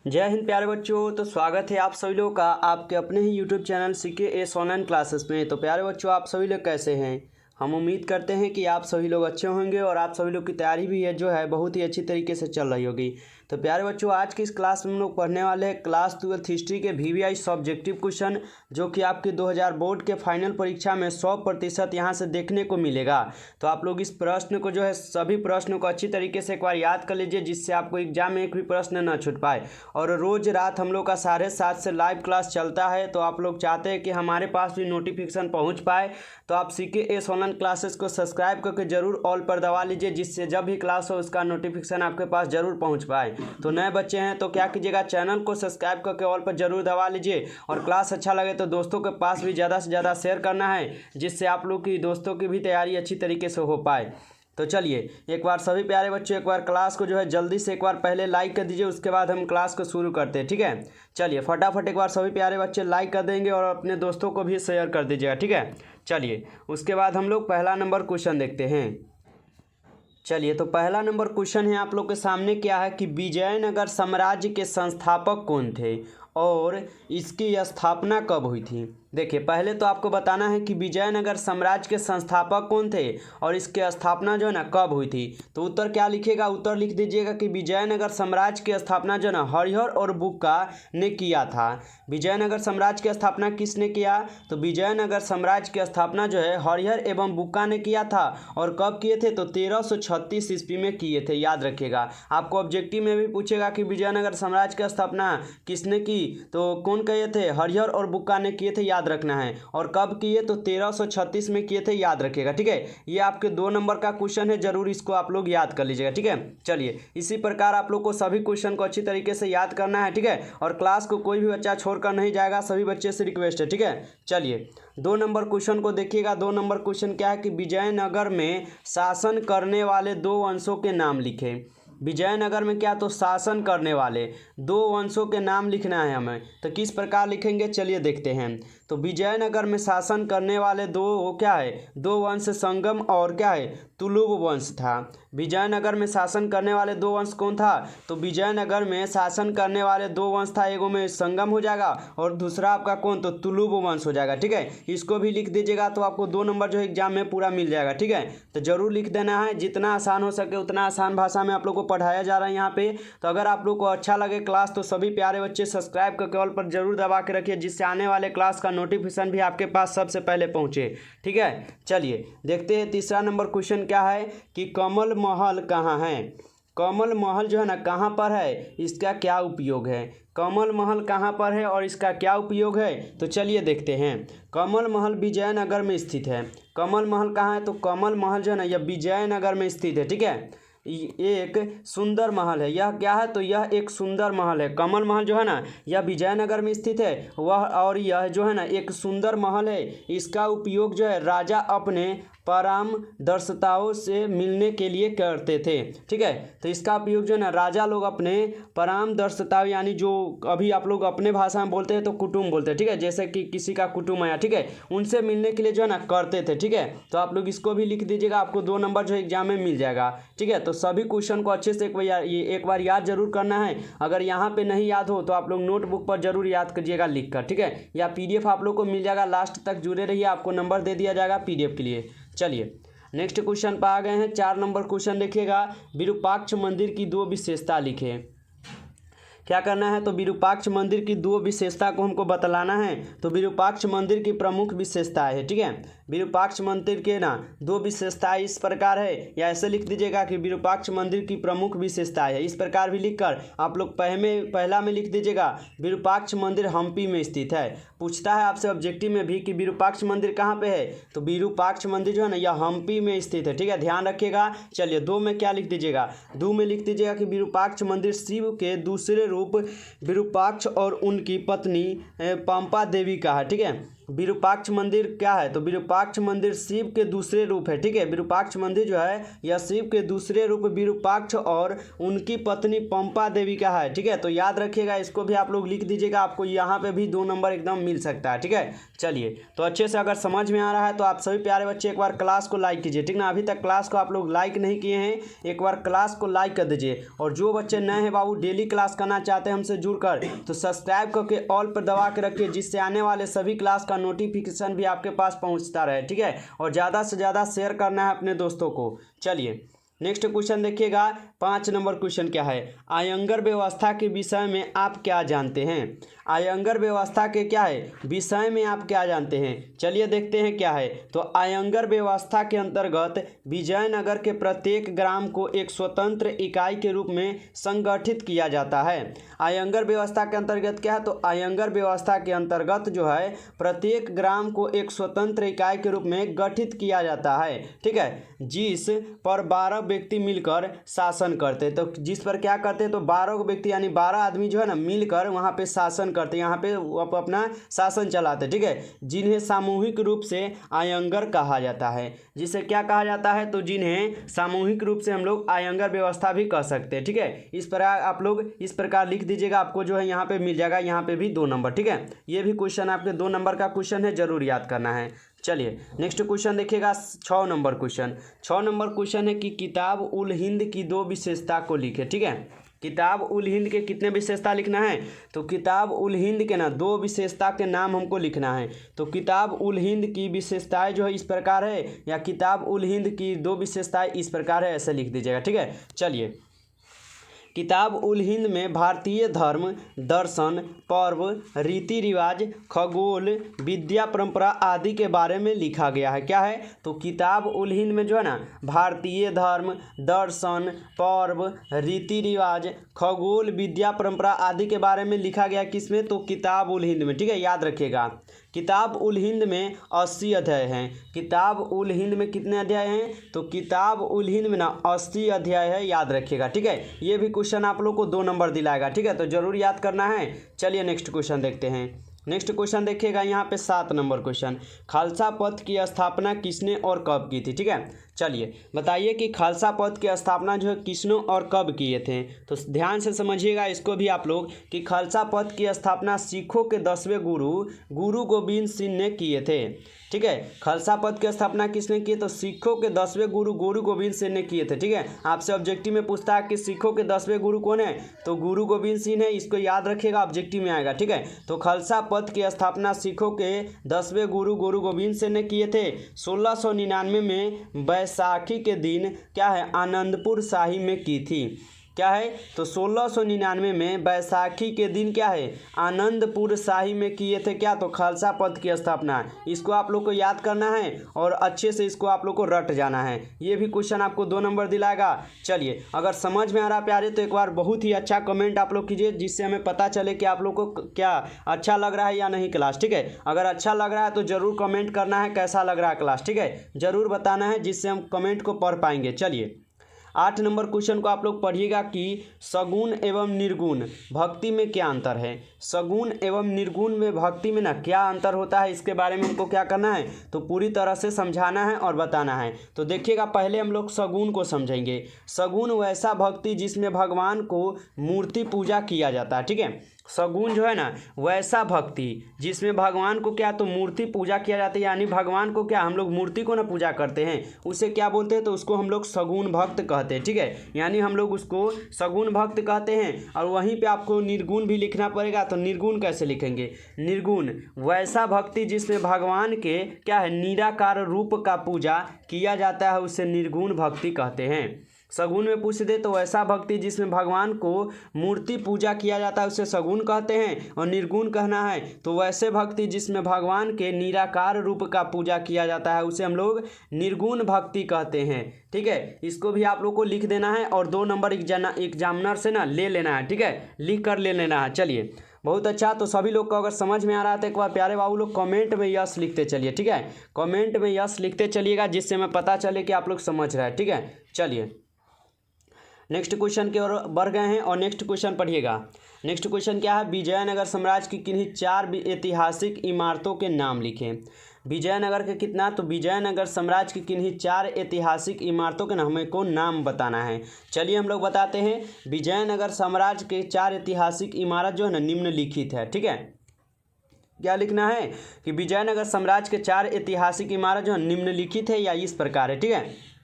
जय हिंद प्यारे बच्चों। तो स्वागत है आप सभी लोगों का आपके अपने ही YouTube channel CKS online classes में। तो प्यारे बच्चों, आप सभी लोग कैसे हैं? हम उम्मीद करते हैं कि आप सभी लोग अच्छे होंगे और आप सभी लोग की तैयारी भी है जो है बहुत ही अच्छी तरीके से चल रही होगी। तो प्यारे बच्चों, आज की इस क्लास में हम लोग पढ़ने वाले हैं क्लास 12 हिस्ट्री के VVI सब्जेक्टिव क्वेश्चन, जो कि आपके 2000 बोर्ड के फाइनल परीक्षा में 100% यहाँ से देखने को मिलेगा। तो आप लोग इस प्रश्न को जो है सभी प्रश्नों को अच्छी तरीके से एक बार याद कर लीजिए, जिससे आपको एग्जाम में एक भी प्रश्न न छूट पाए। और रोज़ रात हम लोग का 7:30 से लाइव क्लास चलता है। तो आप लोग चाहते हैं कि हमारे पास भी नोटिफिकेशन पहुंच पाए, तो आप CKS ऑनलाइन क्लासेस को सब्सक्राइब करके जरूर ऑल पर दबा लीजिए, जिससे जब भी क्लास हो उसका नोटिफिकेशन आपके पास जरूर पहुंच पाए। तो नए बच्चे हैं तो क्या कीजिएगा, चैनल को सब्सक्राइब करके ऑल पर जरूर दबा लीजिए। और क्लास अच्छा लगे तो दोस्तों के पास भी ज़्यादा से ज़्यादा शेयर करना है, जिससे आप लोग की दोस्तों की भी तैयारी अच्छी तरीके से हो पाए। तो चलिए एक बार सभी प्यारे बच्चों, एक बार क्लास को जो है जल्दी से एक बार पहले लाइक कर दीजिए, उसके बाद हम क्लास को शुरू करते हैं। ठीक है, चलिए फटाफट एक बार सभी प्यारे बच्चे लाइक कर देंगे और अपने दोस्तों को भी शेयर कर दीजिएगा। ठीक है, चलिए उसके बाद हम लोग पहला नंबर क्वेश्चन देखते हैं। चलिए, तो पहला नंबर क्वेश्चन है आप लोग के सामने, क्या है कि विजयनगर साम्राज्य के संस्थापक कौन थे और इसकी स्थापना कब हुई थी। देखिए, पहले तो आपको बताना है कि विजयनगर साम्राज्य के संस्थापक कौन थे और इसकी स्थापना जो है ना कब हुई थी। तो उत्तर क्या लिखेगा, उत्तर लिख दीजिएगा कि विजयनगर साम्राज्य की स्थापना जो है ना हरिहर और बुक्का ने किया था। विजयनगर साम्राज्य की स्थापना किसने किया, तो विजयनगर साम्राज्य की स्थापना जो है हरिहर एवं बुक्का ने किया था। और कब किए थे, तो 1336 ईस्वी में किए थे। याद रखिएगा, आपको ऑब्जेक्टिव में भी पूछेगा कि विजयनगर साम्राज्य की स्थापना किसने की, तो कौन किए थे, हरिहर और बुक्का ने किए थे। याद रखना है। और कब किए, तो 1336 में किए थे। याद रखिएगा। ठीक है, ये आपके 2 नंबर का क्वेश्चन है, जरूर इसको आप लोग याद कर लीजिएगा। ठीक है, चलिए इसी प्रकार आप लोग को सभी क्वेश्चन को अच्छी तरीके से याद करना है। ठीक है, और क्लास को कोई भी बच्चा छोड़कर नहीं जाएगा, सभी बच्चे से रिक्वेस्ट है। ठीक है, चलिए 2 नंबर क्वेश्चन को देखिएगा। 2 नंबर क्वेश्चन क्या है कि विजयनगर में शासन करने वाले 2 वंशों के नाम लिखे। विजयनगर में क्या, तो शासन करने वाले 2 वंशों के नाम लिखना है हमें। तो किस प्रकार लिखेंगे, चलिए देखते हैं। तो विजयनगर में शासन करने वाले 2 क्या है, 2 वंश संगम और क्या है, तुलुव वंश था। विजयनगर में शासन करने वाले 2 वंश कौन था, तो विजयनगर में शासन करने वाले 2 वंश था। एगो में संगम हो जाएगा और दूसरा आपका कौन, तो तुलुव वंश हो जाएगा। ठीक है, इसको भी लिख दीजिएगा, तो आपको 2 नंबर जो एग्जाम में पूरा मिल जाएगा। ठीक है, तो जरूर लिख देना है, जितना आसान हो सके उतना आसान भाषा में आप लोग को पढ़ाया जा रहा है यहाँ पे। तो अगर आप लोग को अच्छा लगे क्लास, तो सभी प्यारे बच्चे सब्सक्राइब करके ऑल पर जरूर दबा के रखिए, जिससे आने वाले क्लास का नोटिफिकेशन भी आपके पास सबसे पहले पहुंचे। ठीक है, चलिए देखते हैं तीसरा नंबर क्वेश्चन क्या है कि कमल महल कहाँ है। कमल महल जो है ना कहाँ पर है, इसका क्या उपयोग है। कमल महल कहाँ पर है और इसका क्या उपयोग है, तो चलिए देखते हैं। कमल महल विजयनगर में स्थित है। कमल महल कहाँ है, तो कमल महल जो है ना यह विजयनगर में स्थित है। ठीक है, एक सुंदर महल है। यह क्या है, तो यह एक सुंदर महल है। कमल महल जो है ना यह विजयनगर में स्थित है वह, और यह जो है ना एक सुंदर महल है। इसका उपयोग जो है राजा अपने परामदर्शिताओं से मिलने के लिए करते थे। ठीक है, तो इसका उपयोग जो है ना राजा लोग अपने परामदर्शिताओं, यानी जो अभी आप लोग अपने भाषा में बोलते हैं तो कुटुंब बोलते हैं। ठीक है, जैसे कि किसी का कुटुंब आया, ठीक है, उनसे मिलने के लिए जो है ना करते थे। ठीक है, तो आप लोग इसको भी लिख दीजिएगा, आपको 2 नंबर जो एग्जाम में मिल जाएगा। ठीक है, तो सभी क्वेश्चन को अच्छे से एक बार याद जरूर करना है। अगर यहाँ पे नहीं याद हो तो आप लोग नोटबुक पर जरूर याद करिएगा लिख कर। ठीक है, या PDF आप लोग को मिल जाएगा, लास्ट तक जुड़े रहिए, आपको नंबर दे दिया जाएगा PDF के लिए। चलिए नेक्स्ट क्वेश्चन पर आ गए हैं। 4 नंबर क्वेश्चन देखिएगा, विरूपाक्ष मंदिर की 2 विशेषता लिखे। क्या करना है, तो विरूपाक्ष मंदिर की 2 विशेषता को हमको बतलाना है। तो विरूपाक्ष मंदिर की प्रमुख विशेषताएं है। ठीक है, विरूपाक्ष मंदिर के ना 2 विशेषताएं इस प्रकार है, या ऐसे लिख दीजिएगा कि विरूपाक्ष मंदिर की प्रमुख विशेषताएं है। इस प्रकार भी लिखकर आप लोग पहला में लिख दीजिएगा, विरूपाक्ष मंदिर हम्पी में स्थित है। पूछता है आपसे ऑब्जेक्टिव में भी कि विरूपाक्ष मंदिर कहाँ पे है, तो विरूपाक्ष मंदिर जो है ना यह हम्पी में स्थित है। ठीक है, ध्यान रखिएगा। चलिए 2 में क्या लिख दीजिएगा, 2 में लिख दीजिएगा कि विरूपाक्ष मंदिर शिव के दूसरे रूप विरूपाक्ष और उनकी पत्नी पंपा देवी का है। ठीक है, विरूपाक्ष मंदिर क्या है? तो विरूपाक्ष मंदिर शिव के दूसरे रूप है। ठीक है, विरूपाक्ष मंदिर जो है यह शिव के दूसरे रूप विरूपाक्ष और उनकी पत्नी पंपा देवी का है। ठीक है, तो याद रखिएगा, इसको भी आप लोग लिख दीजिएगा, आपको यहाँ पे भी 2 नंबर एकदम मिल सकता है। ठीक है, चलिए, तो अच्छे से अगर समझ में आ रहा है तो आप सभी प्यारे बच्चे एक बार क्लास को लाइक कीजिए। ठीक ना, अभी तक क्लास को आप लोग लाइक नहीं किए हैं, एक बार क्लास को लाइक कर दीजिए। और जो बच्चे नए हैं बाबू, डेली क्लास करना चाहते हैं हमसे जुड़कर, तो सब्सक्राइब करके ऑल पर दबा के रखिए, जिससे आने वाले सभी क्लास का नोटिफिकेशन भी आपके पास पहुंचता रहे। ठीक है, और ज़्यादा से ज़्यादा शेयर करना है अपने दोस्तों को। चलिए नेक्स्ट क्वेश्चन देखिएगा, 5 नंबर क्वेश्चन क्या है? आयंगर व्यवस्था के विषय में आप क्या जानते हैं? आयंगर व्यवस्था के क्या है विषय में आप क्या जानते हैं? चलिए देखते हैं क्या है। तो आयंगर व्यवस्था के अंतर्गत विजयनगर के प्रत्येक ग्राम को एक स्वतंत्र इकाई के रूप में संगठित किया जाता है। आयंगर व्यवस्था के अंतर्गत क्या है? तो आयंगर व्यवस्था के अंतर्गत जो है प्रत्येक ग्राम को एक स्वतंत्र इकाई के रूप में गठित किया जाता है। ठीक है, जिस पर 12 व्यक्ति मिलकर शासन करते। तो जिस पर क्या करते? तो 12 व्यक्ति यानी 12 आदमी जो है ना मिलकर वहाँ पे शासन करते, यहाँ पे अपना शासन चलाते। ठीक है, जिन्हें सामूहिक रूप से आयंगर कहा जाता है। जिसे क्या कहा जाता है? तो जिन्हें सामूहिक रूप से हम लोग आयंगर व्यवस्था भी कह सकते हैं। ठीक है, इस प्रकार आप लोग इस प्रकार लिख दीजिएगा, आपको जो है यहाँ पे मिल जाएगा, यहाँ पे भी 2 नंबर। ठीक है, ये भी क्वेश्चन आपके 2 नंबर का क्वेश्चन है, जरूर याद करना है। चलिए नेक्स्ट क्वेश्चन देखिएगा, 6 नंबर क्वेश्चन। 6 नंबर क्वेश्चन है कि किताब उल हिंद की 2 विशेषता को लिखे। ठीक है, किताब उल हिंद के कितने विशेषता लिखना है? तो किताब उल हिंद के ना 2 विशेषता के नाम हमको लिखना है। तो किताब उल हिंद की विशेषताएं जो है इस प्रकार है, या किताब उल हिंद की 2 विशेषताएं इस प्रकार है, ऐसे लिख दीजिएगा। ठीक है, चलिए, किताब उल हिंद में भारतीय धर्म, दर्शन, पर्व, रीति रिवाज, खगोल, विद्या, परंपरा आदि के बारे में लिखा गया है। क्या है? तो किताब उल हिंद में जो है ना भारतीय धर्म, दर्शन, पर्व, रीति रिवाज, खगोल, विद्या, परंपरा आदि के बारे में लिखा गया। किसमें? तो किताब उल हिंद में। ठीक है, याद रखिएगा, किताब उल हिंद में 80 अध्याय हैं। किताब उल हिंद में कितने अध्याय हैं? तो किताब उल हिंद में ना 80 अध्याय है, याद रखिएगा। ठीक है, ये भी क्वेश्चन आप लोग को 2 नंबर दिलाएगा। ठीक है, तो जरूर याद करना है। चलिए नेक्स्ट क्वेश्चन देखते हैं। नेक्स्ट क्वेश्चन देखिएगा, यहाँ पे 7 नंबर क्वेश्चन, खालसा पंथ की स्थापना किसने और कब की थी? ठीक है, चलिए बताइए कि खालसा पंथ की स्थापना जो है किसने और कब किए थे? तो ध्यान से समझिएगा इसको भी आप लोग, कि खालसा पंथ की स्थापना सिखों के 10वें गुरु गोविंद सिंह ने किए थे। ठीक है, खालसा पंथ की स्थापना किसने की? तो सिखों के 10वें गुरु गोविंद सिंह ने किए थे। ठीक है, आपसे ऑब्जेक्टिव में पूछता है कि सिखों के 10वें गुरु कौन है? तो गुरु गोविंद सिंह है, इसको याद रखिएगा, ऑब्जेक्टिव में आएगा। ठीक है, तो खालसा पंथ की स्थापना सिखों के 10वें गुरु गोविंद सिंह ने किए थे 1699 में बैसाखी के दिन क्या है आनंदपुर साहिब में की थी। क्या है? तो 1699 में बैसाखी के दिन क्या है आनंदपुर साहिब में किए थे। क्या? तो खालसा पंथ की स्थापना। इसको आप लोग को याद करना है और अच्छे से इसको आप लोग को रट जाना है। ये भी क्वेश्चन आपको 2 नंबर दिलाएगा। चलिए, अगर समझ में आ रहा प्यारे तो एक बार बहुत ही अच्छा कमेंट आप लोग कीजिए, जिससे हमें पता चले कि आप लोग को क्या अच्छा लग रहा है या नहीं क्लास। ठीक है, अगर अच्छा लग रहा है तो ज़रूर कमेंट करना है कैसा लग रहा है क्लास। ठीक है, ज़रूर बताना है, जिससे हम कमेंट को पढ़ पाएंगे। चलिए 8 नंबर क्वेश्चन को आप लोग पढ़िएगा कि सगुण एवं निर्गुण भक्ति में क्या अंतर है। सगुण एवं निर्गुण में भक्ति में ना क्या अंतर होता है, इसके बारे में हमको क्या करना है, तो पूरी तरह से समझाना है और बताना है। तो देखिएगा, पहले हम लोग सगुण को समझेंगे। सगुण वैसा भक्ति जिसमें भगवान को मूर्ति पूजा किया जाता है। ठीक है, सगुण जो है ना वैसा भक्ति जिसमें भगवान को क्या तो मूर्ति पूजा किया जाता है, यानी भगवान को क्या हम लोग मूर्ति को ना पूजा करते हैं, उसे क्या बोलते हैं, तो उसको हम लोग सगुण भक्त कहते हैं। ठीक है, यानी हम लोग उसको सगुण भक्त कहते हैं। और वहीं पे आपको निर्गुण भी लिखना पड़ेगा। तो निर्गुण कैसे लिखेंगे? निर्गुण वैसा भक्ति जिसमें भगवान के क्या है निराकार रूप का पूजा किया जाता है, उसे निर्गुण भक्ति कहते हैं। सगुण में पूछ दे तो वैसा भक्ति जिसमें भगवान को मूर्ति पूजा किया जाता है, उसे सगुण कहते हैं। और निर्गुण कहना है तो वैसे भक्ति जिसमें भगवान के निराकार रूप का पूजा किया जाता है, उसे हम लोग निर्गुण भक्ति कहते हैं। ठीक है, इसको भी आप लोग को लिख देना है और 2 नंबर एग्जामिनर से ना ले लेना है। ठीक है, लिख कर ले लेना है। चलिए बहुत अच्छा, तो सभी लोग को अगर समझ में आ रहा है तो एक बार प्यारे बाबू लोग कमेंट में यस लिखते चलिए। ठीक है, कमेंट में यस लिखते चलिएगा, जिससे हमें पता चले कि आप लोग समझ रहे हैं। ठीक है, चलिए नेक्स्ट क्वेश्चन की ओर बढ़ गए हैं और नेक्स्ट क्वेश्चन पढ़िएगा। नेक्स्ट क्वेश्चन क्या है, विजयनगर साम्राज्य की किन्हीं 4 ऐतिहासिक इमारतों के नाम लिखें। विजयनगर के कितना, तो विजयनगर साम्राज्य की किन्हीं 4 ऐतिहासिक इमारतों के हमें को नाम बताना है। चलिए हम लोग बताते हैं। विजयनगर साम्राज्य के 4 ऐतिहासिक इमारत जो है ना निम्नलिखित है। ठीक है, क्या लिखना है कि विजयनगर साम्राज्य के 4 ऐतिहासिक इमारत जो है निम्नलिखित है या इस प्रकार है। ठीक है,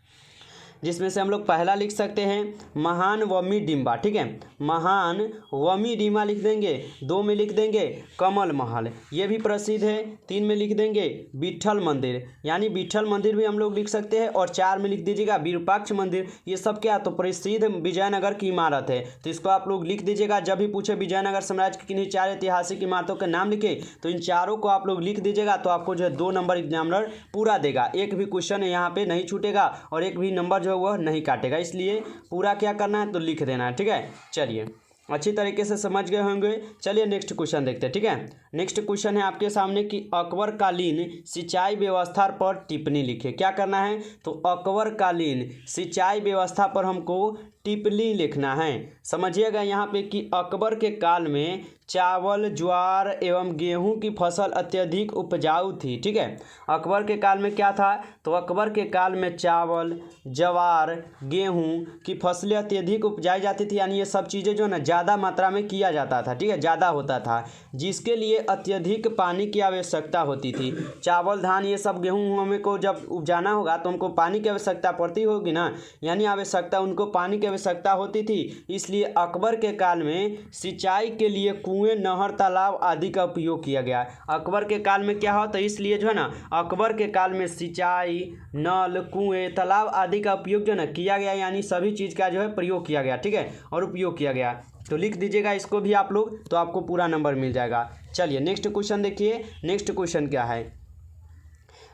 जिसमें से हम लोग पहला लिख सकते हैं महान वमी डिम्बा। ठीक है, महान वमी डिम्बा लिख देंगे। 2 में लिख देंगे कमल महल, ये भी प्रसिद्ध है। 3 में लिख देंगे विट्ठल मंदिर, यानी विट्ठल मंदिर भी हम लोग लिख सकते हैं। और 4 में लिख दीजिएगा विरूपाक्ष मंदिर। ये सब क्या, तो प्रसिद्ध विजयनगर की इमारत है, तो इसको आप लोग लिख दीजिएगा। जब भी पूछे विजयनगर साम्राज्य की किन्हीं 4 ऐतिहासिक इमारतों के नाम लिखे तो इन चारों को आप लोग लिख दीजिएगा, तो आपको जो है 2 नंबर एग्जामिनर पूरा देगा। एक भी क्वेश्चन यहाँ पे नहीं छूटेगा और एक भी नंबर जो वह नहीं काटेगा, इसलिए पूरा क्या करना है, तो लिख देना है। ठीक है, चलिए अच्छी तरीके से समझ गए होंगे। चलिए नेक्स्ट क्वेश्चन देखते हैं। ठीक है, नेक्स्ट क्वेश्चन है आपके सामने कि अकबरकालीन सिंचाई व्यवस्था पर टिप्पणी लिखे। क्या करना है, तो अकबरकालीन सिंचाई व्यवस्था पर हमको टिप्पणी लिखना है। समझिएगा यहाँ पे कि अकबर के काल में चावल, ज्वार एवं गेहूं की फसल अत्यधिक उपजाऊ थी। ठीक है, अकबर के काल में क्या था, तो अकबर के काल में चावल, ज्वार, गेहूं की फसलें अत्यधिक उपजाई जाती थी, यानी ये सब चीज़ें जो है ना ज़्यादा मात्रा में किया जाता था। ठीक है, ज़्यादा होता था, जिसके लिए अत्यधिक पानी की आवश्यकता होती थी। चावल, धान, ये सब गेहूँ हमें को जब उपजाना होगा तो हमको पानी की आवश्यकता पड़ती होगी ना, यानी आवश्यकता, उनको पानी की आवश्यकता होती थी। इसलिए अकबर के काल में सिंचाई के लिए कुएं, नहर, तालाब आदि का उपयोग किया गया। अकबर के काल में क्या हो, तो इसलिए जो है ना अकबर के काल में सिंचाई, नल, कुएं, तालाब आदि का उपयोग जो है ना किया गया, यानी सभी चीज़ का जो है प्रयोग किया गया। ठीक है, और उपयोग किया गया, तो लिख दीजिएगा इसको भी आप लोग, तो आपको पूरा नंबर मिल जाएगा। चलिए नेक्स्ट क्वेश्चन देखिए। नेक्स्ट क्वेश्चन क्या है,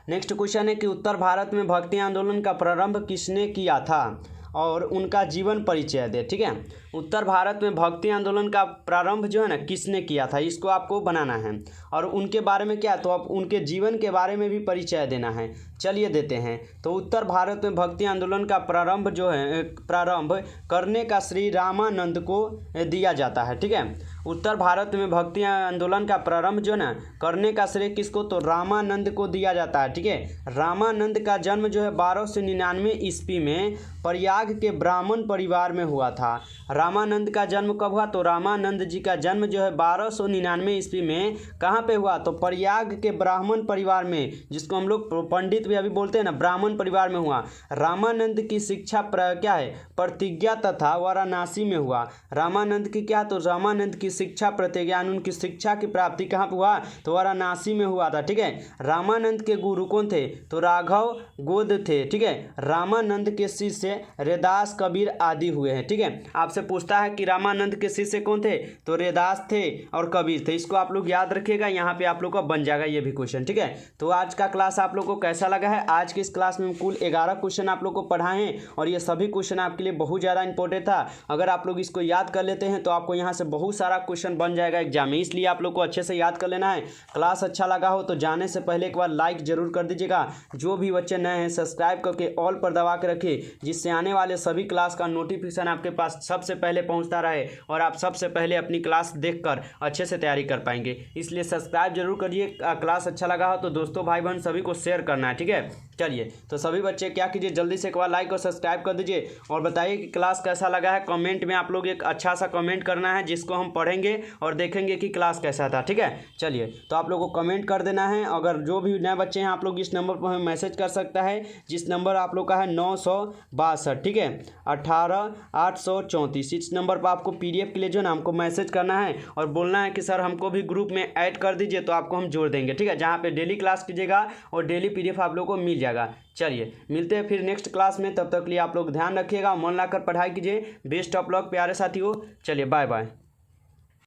नेक्स्ट क्वेश्चन है कि उत्तर भारत में भक्ति आंदोलन का प्रारंभ किसने किया था और उनका जीवन परिचय दे। ठीक है, उत्तर भारत में भक्ति आंदोलन का प्रारंभ जो है ना किसने किया था, इसको आपको बनाना है। और उनके बारे में क्या, तो आप उनके जीवन के बारे में भी परिचय देना है। चलिए देते हैं। तो उत्तर भारत में भक्ति आंदोलन का प्रारंभ जो है, प्रारंभ करने का श्री रामानंद को दिया जाता है। ठीक है, उत्तर भारत में भक्ति आंदोलन का प्रारंभ जो है ना करने का श्रेय किसको, तो रामानंद को दिया जाता है। ठीक है, रामानंद का जन्म जो है 1299 ईस्वी में प्रयाग के ब्राह्मण परिवार में हुआ था। रामानंद का जन्म कब हुआ, तो रामानंद जी का जन्म जो है 1299 ईस्वी में कहाँ पे हुआ, तो प्रयाग के ब्राह्मण परिवार में, जिसको हम लोग पंडित भी अभी बोलते हैं ना, ब्राह्मण परिवार में हुआ। रामानंद की शिक्षा क्या है, प्रतिज्ञा तथा वाराणसी में हुआ। रामानंद की क्या, तो रामानंद की शिक्षा प्रतिज्ञा, उनकी शिक्षा की प्राप्ति कहाँ पर हुआ, तो वाराणसी में हुआ था। ठीक है, रामानंद के गुरु कौन थे, तो राघव गोद थे। ठीक है, रामानंद के शिष्य रैदास, कबीर आदि हुए हैं। ठीक है, आपसे पूछता है कि रामानंद के शिष्य कौन थे, तो रैदास थे और कबीर थे। इसको आप लोग याद रखिएगा, यहाँ पे आप लोग का बन जाएगा ये भी क्वेश्चन। ठीक है, तो आज का क्लास आप लोग को कैसा लगा है। आज की इस क्लास में कुल 11 क्वेश्चन आप लोग को पढ़ाए हैं और ये सभी क्वेश्चन आपके लिए बहुत ज़्यादा इंपॉर्टेंट था। अगर आप लोग इसको याद कर लेते हैं तो आपको यहाँ से बहुत सारा क्वेश्चन बन जाएगा एग्जाम में, इसलिए आप लोग को अच्छे से याद कर लेना है। क्लास अच्छा लगा हो तो जाने से पहले एक बार लाइक जरूर कर दीजिएगा। जो भी बच्चे नए हैं सब्सक्राइब करके ऑल पर दबा के रखिए, जिससे आने वाले सभी क्लास का नोटिफिकेशन आपके पास सबसे पहले पहुंचता रहे और आप सबसे पहले अपनी क्लास देखकर अच्छे से तैयारी कर पाएंगे। इसलिए सब्सक्राइब जरूर करिए। क्लास अच्छा लगा हो तो दोस्तों, भाई बहन सभी को शेयर करना है। ठीक है, चलिए तो सभी बच्चे क्या कीजिए, जल्दी से एक बार लाइक और सब्सक्राइब कर दीजिए और बताइए कि क्लास कैसा लगा है। कमेंट में आप लोग एक अच्छा सा कमेंट करना है, जिसको हम पढ़ेंगे और देखेंगे कि क्लास कैसा था। ठीक है, चलिए तो आप लोगों को कमेंट कर देना है। अगर जो भी नए बच्चे हैं आप लोग इस नंबर पर हमें मैसेज कर सकता है, जिस नंबर आप लोग का है 962। ठीक है, 18834। इस नंबर पर आपको PDF के लिए जो है ना हमको मैसेज करना है और बोलना है कि सर हमको भी ग्रुप में ऐड कर दीजिए, तो आपको हम जोड़ देंगे। ठीक है, जहाँ पे डेली क्लास कीजिएगा और डेली PDF आप लोग को मिल जाएगा। चलिए मिलते हैं फिर नेक्स्ट क्लास में, तब तक के लिए आप लोग ध्यान रखिएगा, मन लगाकर पढ़ाई कीजिए। बेस्ट ऑफ लक प्यारे साथियों, चलिए बाय बाय।